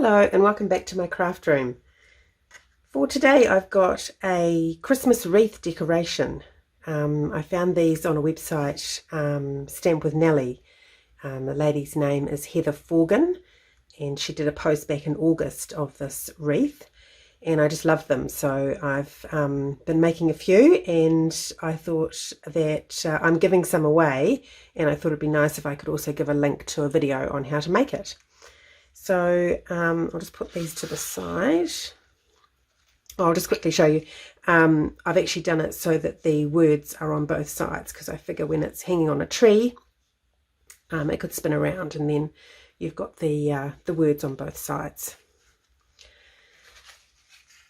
Hello and welcome back to my craft room. For today I've got a Christmas wreath decoration. I found these on a website, Stamp with Nellie. The lady's name is Heather Forgan and she did a post back in August of this wreath and I just love them, so I've been making a few, and I thought that I'm giving some away, and I thought it'd be nice if I could also give a link to a video on how to make it. So I'll just put these to the side. I'll just quickly show you. I've actually done it so that the words are on both sides, because I figure when it's hanging on a tree, it could spin around, and then you've got the words on both sides.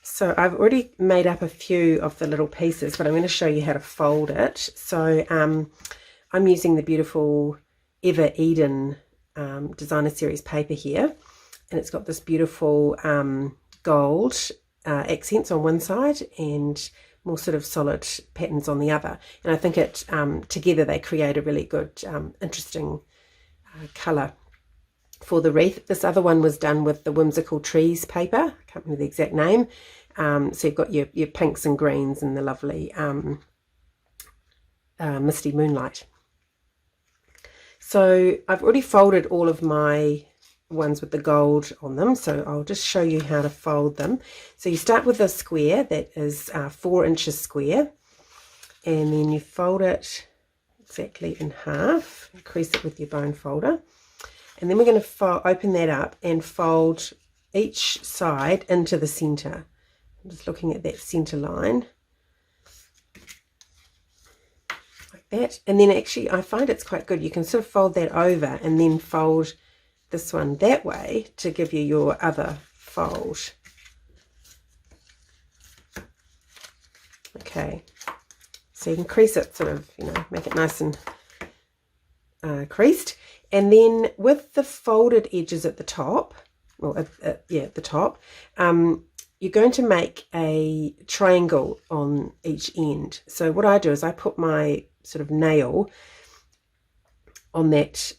So I've already made up a few of the little pieces, but I'm going to show you how to fold it. So I'm using the beautiful Ever Eden designer series paper here, and it's got this beautiful gold accents on one side and more sort of solid patterns on the other, and I think it together they create a really good interesting colour for the wreath. This other one was done with the Whimsical Trees paper, I can't remember the exact name. So you've got your pinks and greens and the lovely misty moonlight. So I've already folded all of my ones with the gold on them, so I'll just show you how to fold them. So you start with a square that is 4 inches square, and then you fold it exactly in half, crease it with your bone folder, and then we're going to open that up and fold each side into the center. I'm just looking at that center line like that, and then actually I find it's quite good. You can sort of fold that over and then fold this one that way to give you your other fold. Okay, so you can crease it, sort of, make it nice and creased, and then with the folded edges at the top, well, at the top, you're going to make a triangle on each end. So what I do is I put my sort of nail on that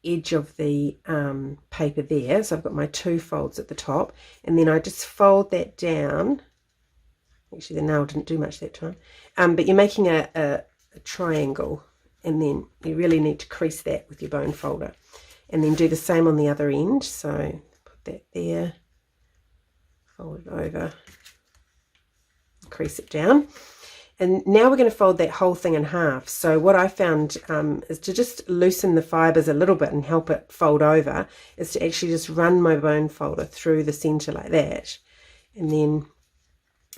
edge of the paper there. So I've got my 2 folds at the top, and then I just fold that down. Actually, the nail didn't do much that time. But you're making a triangle, and then you really need to crease that with your bone folder. And then do the same on the other end. So put that there, fold it over, crease it down, and now we're going to fold that whole thing in half. So what I found is to just loosen the fibers a little bit and help it fold over, is to actually just run my bone folder through the center like that, and then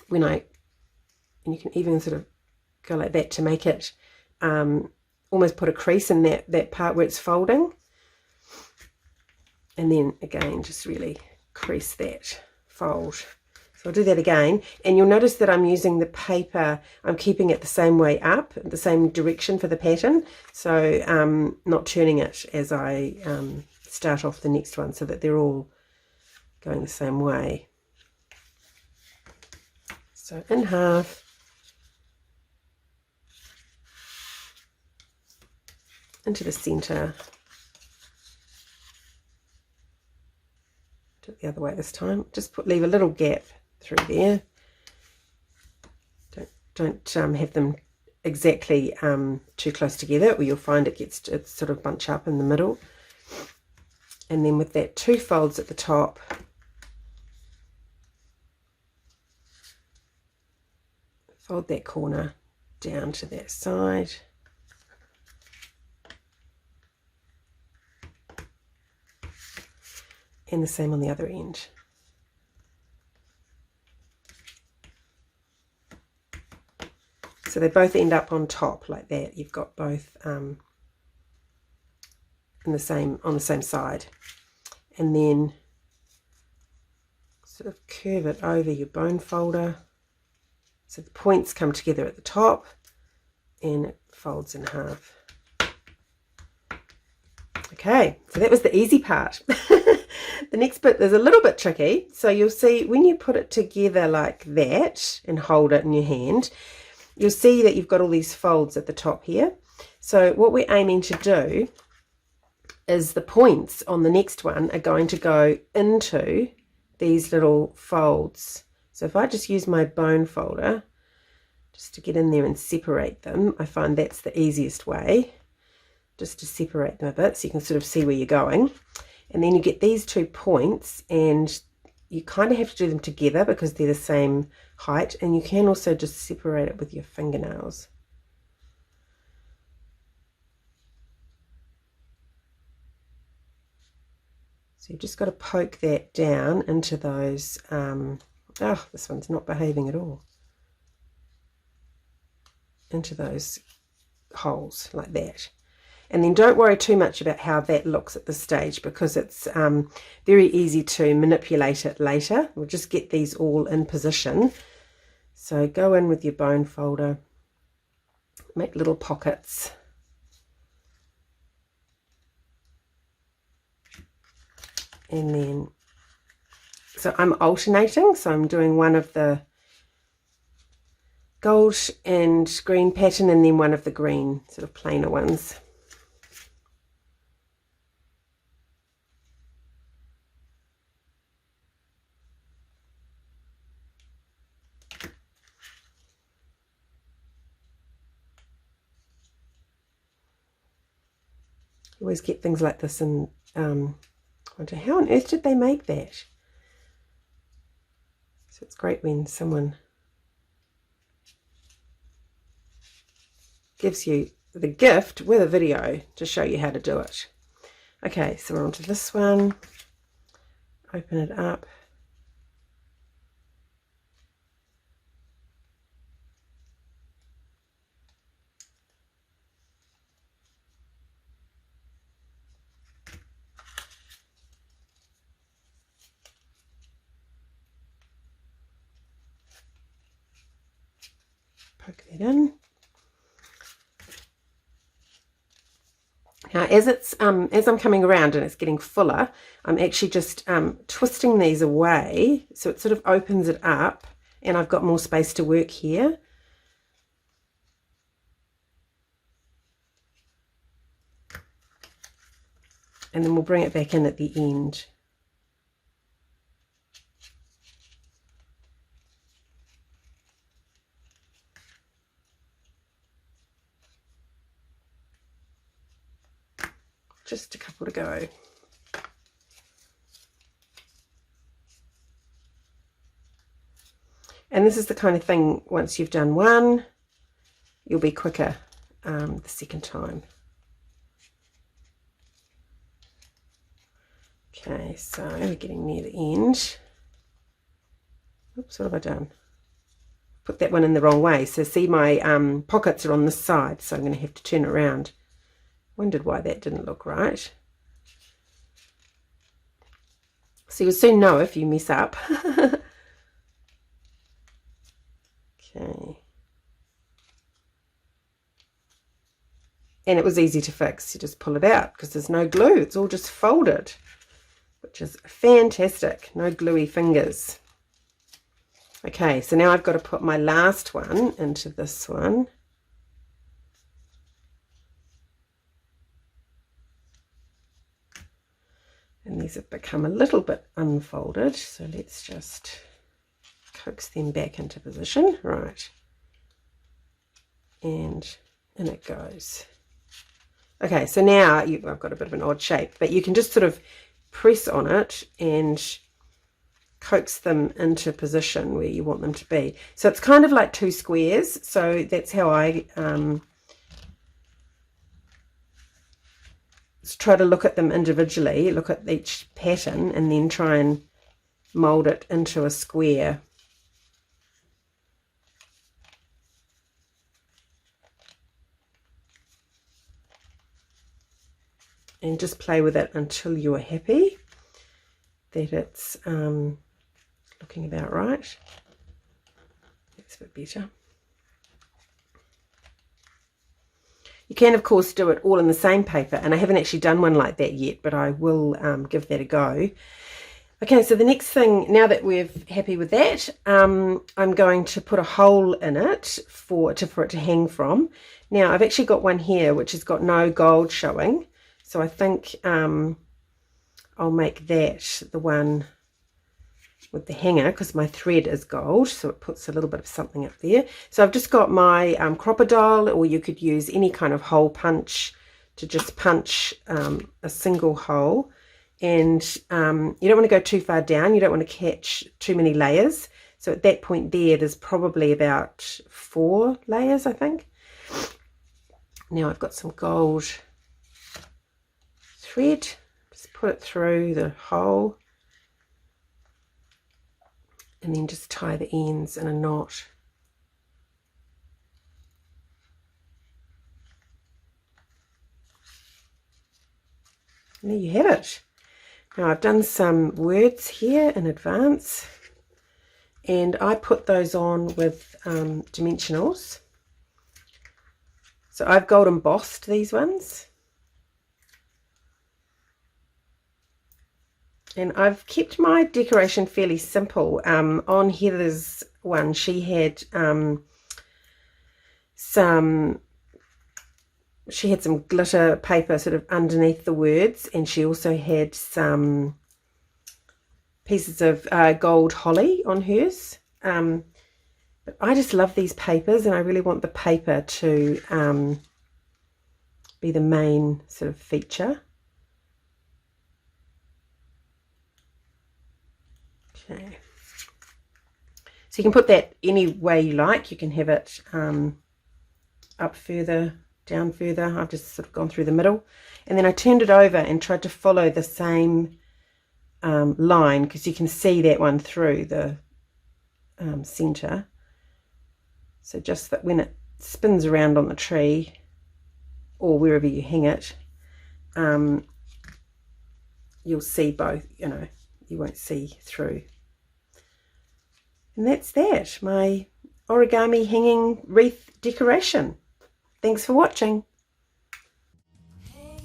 and you can even sort of go like that to make it almost put a crease in that part where it's folding, and then again just really crease that fold. So I'll do that again, and you'll notice that I'm using the paper, I'm keeping it the same way up, the same direction for the pattern, so not turning it as I start off the next one, so that they're all going the same way. So in half, into the center, do it the other way this time, just leave a little gap through there. Don't have them exactly too close together, or you'll find it sort of bunch up in the middle. And then with that 2 folds at the top, fold that corner down to that side, and the same on the other end. So they both end up on top like that. You've got both on the same side, and then sort of curve it over your bone folder so the points come together at the top, and it folds in half. Okay, so that was the easy part. The next bit is a little bit tricky. So you'll see when you put it together like that and hold it in your hand, you'll see that you've got all these folds at the top here. So what we're aiming to do is the points on the next one are going to go into these little folds. So if I just use my bone folder just to get in there and separate them, I find that's the easiest way, just to separate them a bit so you can sort of see where you're going. And then you get these 2 points, and you kind of have to do them together because they're the same height, and you can also just separate it with your fingernails. So you've just got to poke that down into those, oh, this one's not behaving at all, into those holes like that. And then don't worry too much about how that looks at this stage, because it's very easy to manipulate it later. We'll just get these all in position. So go in with your bone folder, make little pockets. And then, so I'm alternating, so I'm doing one of the gold and green pattern and then one of the green sort of plainer ones. You always get things like this, and I wonder how on earth did they make that? So it's great when someone gives you the gift with a video to show you how to do it. Okay, so we're on to this one. Open it up. Poke that in. Now, as I'm coming around and it's getting fuller, I'm actually just twisting these away so it sort of opens it up, and I've got more space to work here. And then we'll bring it back in at the end. Just a couple to go. And this is the kind of thing, once you've done one, you'll be quicker the second time. Okay, so we're getting near the end. Oops, what have I done? Put that one in the wrong way. So see, my pockets are on this side, so I'm going to have to turn around. Wondered why that didn't look right. So you'll soon know if you mess up. Okay. And it was easy to fix. You just pull it out because there's no glue. It's all just folded, which is fantastic. No gluey fingers. Okay, so now I've got to put my last one into this one. And these have become a little bit unfolded, so let's just coax them back into position. Right. And in it goes. Okay, so now I've got a bit of an odd shape, but you can just sort of press on it and coax them into position where you want them to be. So it's kind of like 2 squares, so that's how I try to look at them individually, look at each pattern, and then try and mold it into a square. And just play with it until you're happy that it's looking about right. That's a bit better. You can, of course, do it all in the same paper, and I haven't actually done one like that yet, but I will give that a go. Okay, so the next thing, now that we're happy with that, I'm going to put a hole in it for it to hang from. Now, I've actually got one here which has got no gold showing, So I think I'll make that the one with the hanger, because my thread is gold, so it puts a little bit of something up there. So I've just got my crocodile, or you could use any kind of hole punch to just punch a single hole. And you don't want to go too far down, you don't want to catch too many layers. So at that point there's probably about 4 layers, I think. Now I've got some gold thread, just put it through the hole and then just tie the ends in a knot. And there you have it. Now I've done some words here in advance, and I put those on with dimensionals. So I've gold embossed these ones. And I've kept my decoration fairly simple. On Heather's one, she had some glitter paper sort of underneath the words, and she also had some pieces of gold holly on hers. But I just love these papers, and I really want the paper to be the main sort of feature. Okay. So you can put that any way you like. You can have it up further, down further. I've just sort of gone through the middle, and then I turned it over and tried to follow the same line, because you can see that one through the center. So just that when it spins around on the tree or wherever you hang it, you'll see both, you won't see through. And that's that, my origami hanging wreath decoration. Thanks for watching. Hey,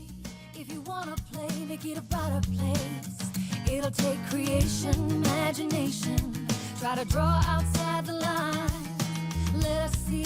if you wanna play, make it about a place. It'll take creation, imagination. Try to draw outside the line. Let us see